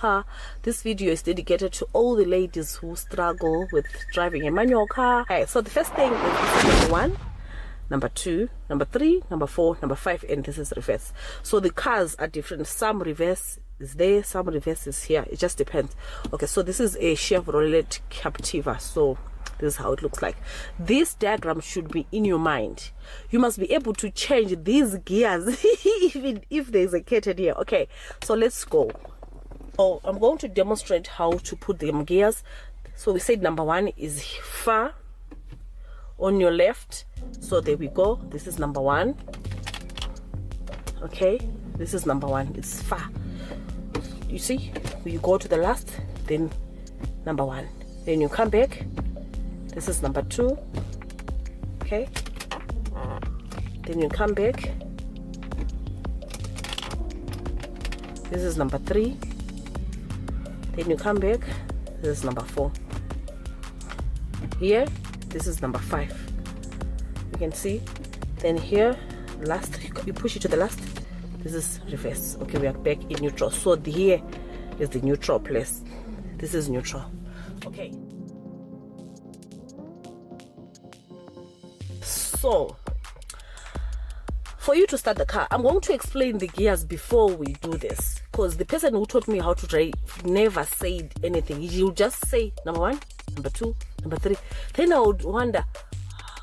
car. This video is dedicated to all the ladies who struggle with driving a manual car. Okay, so the first thing is this is number 1, number 2, number 3, number 4, number 5, and this is reverse. So the cars are different. Some reverse is there, some reverse is here. It just depends. Okay, so this is a Chevrolet Captiva. So this is how it looks like. This diagram should be in your mind. You must be able to change these gears even if there's a curtain here. Okay, so let's go. Oh, I'm going to demonstrate how to put them gears. So we said number 1 is far on your left. So there we go. This is number 1. Okay, this is number 1. It's far. You see, you go to the last, then number 1, then you come back. This is number 2. Okay, then you come back. This is number 3. Then you come back. This is number 4. Here, this is number 5. You can see. Then here, last, you push it to the last. This is reverse. Okay, we are back in neutral. So here is the neutral place. This is neutral. Okay. So for you to start the car, I'm going to explain the gears before we do this, because the person who taught me how to drive never said anything. He would just say number 1, number 2, number 3. Then I would wonder,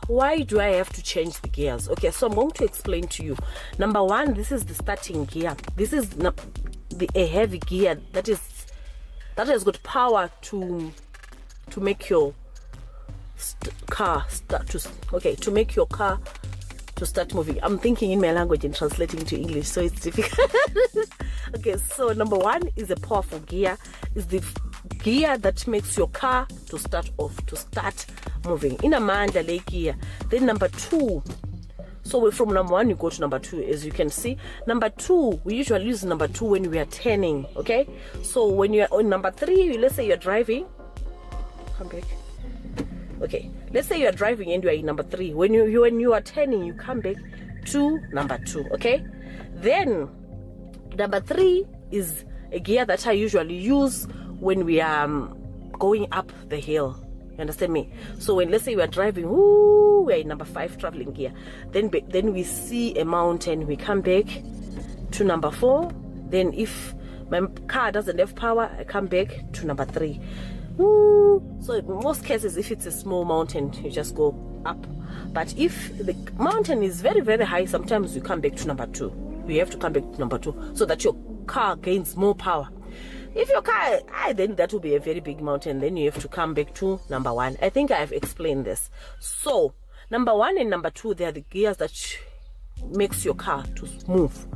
why do I have to change the gears? Okay, so I'm going to explain to you. Number 1, this is the starting gear. This is a heavy gear that has got power to make your car start to make your car to start moving. I'm thinking in my language and translating to English, so it's difficult. Okay, so number 1 is a powerful gear. It's the gear that makes your car to start moving in a mandalay gear. Then number 2, so from number 1 you go to number 2. As you can see, number 2, we usually use number 2 when we are turning. Okay, so when you are on number 3, let's say you're driving, come back. Okay, let's say you are driving and you are in number 3. When you are turning, you come back to number 2. Okay, then number 3 is a gear that I usually use when we are going up the hill. You understand me? So when, let's say we are driving, we are in number 5, traveling gear. Then we see a mountain, we come back to number 4. Then if my car doesn't have power, I come back to number 3. So in most cases, if it's a small mountain, you just go up. But if the mountain is very, very high, sometimes you come back to number 2. You have to come back to number 2 so that your car gains more power. If your car, then that will be a very big mountain. Then you have to come back to number 1. I think I've explained this. So number 1 and number 2, they are the gears that makes your car to move.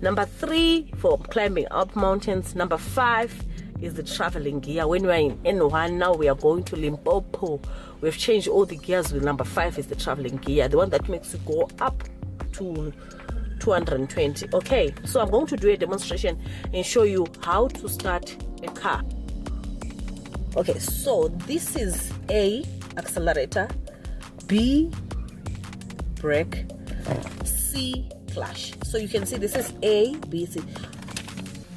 Number 3 for climbing up mountains. Number 5 is the traveling gear. When we're in N1, now we are going to Limpopo. We've changed all the gears. With number 5 is the traveling gear, the one that makes you go up to 220. Okay, so I'm going to do a demonstration and show you how to start a car. Okay, so this is A, accelerator, B, brake, C, clutch. So you can see this is A, B, C.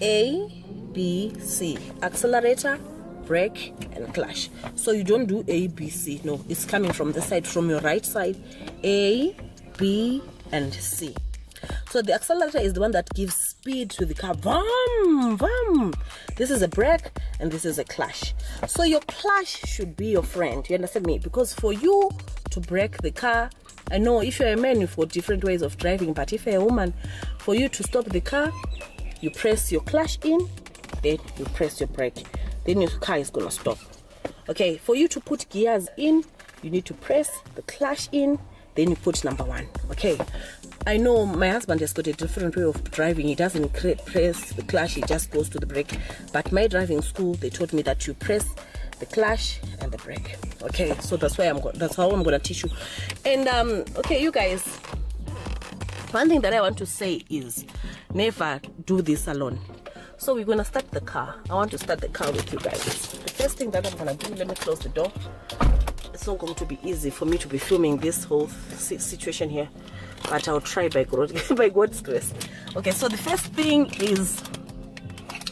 A, B, C, accelerator, brake, and clutch. So you don't do A, B, C. No, it's coming from the side, from your right side. A, B, and C. So the accelerator is the one that gives speed to the car. Vroom, vroom. This is a brake and this is a clutch. So your clutch should be your friend. You understand me? Because for you to brake the car, I know if you're a man, you've got different ways of driving. But if you're a woman, for you to stop the car, you press your clutch in, then you press your brake. Then your car is going to stop. Okay, for you to put gears in, you need to press the clutch in, then you put number 1. Okay, I know my husband has got a different way of driving. He doesn't press the clutch, he just goes to the brake. But my driving school, they taught me that you press the clutch and the brake. Okay, so that's how I'm going to teach you. And okay, you guys, one thing that I want to say is never do this alone. So we're going to start the car. I want to start the car with you guys. The first thing that I'm going to do, let me close the door. It's not going to be easy for me to be filming this whole situation here, but I'll try by God's grace. Okay, so the first thing is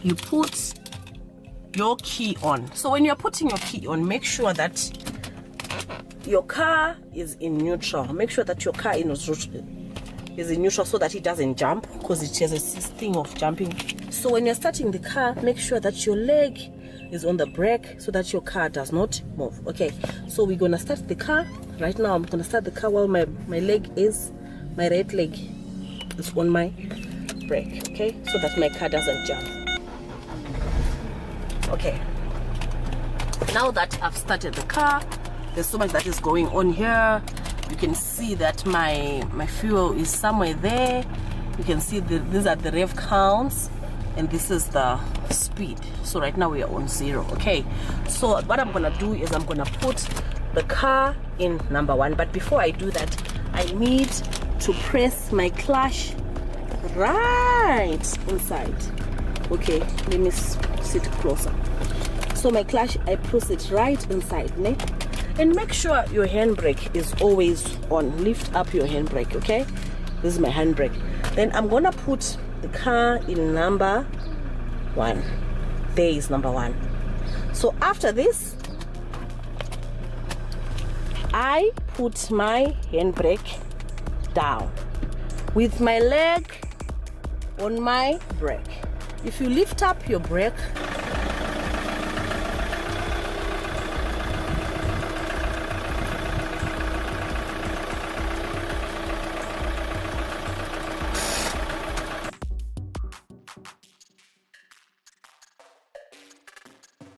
you put your key on. So when you're putting your key on, make sure that your car is in neutral. Make sure that your car is in neutral so that it doesn't jump, because it has this thing of jumping. So when you're starting the car, make sure that your leg is on the brake so that your car does not move. Okay, so we're gonna start the car right now. I'm gonna start the car while my right leg is on my brake, okay, so that my car doesn't jump. Okay, now that I've started the car, there's so much that is going on here. You can see that my fuel is somewhere there. You can see these are the rev counts, and this is the speed. So right now we are on 0. Okay, so what I'm gonna do is I'm gonna put the car in number 1, but before I do that, I need to press my clutch right inside. Okay, let me sit closer. So my clutch, I press it right inside, ne? And make sure your handbrake is always on. Lift up your handbrake, okay? This is my handbrake. Then I'm gonna put the car in number 1. There is number 1. So after this, I put my handbrake down with my leg on my brake. If you lift up your brake,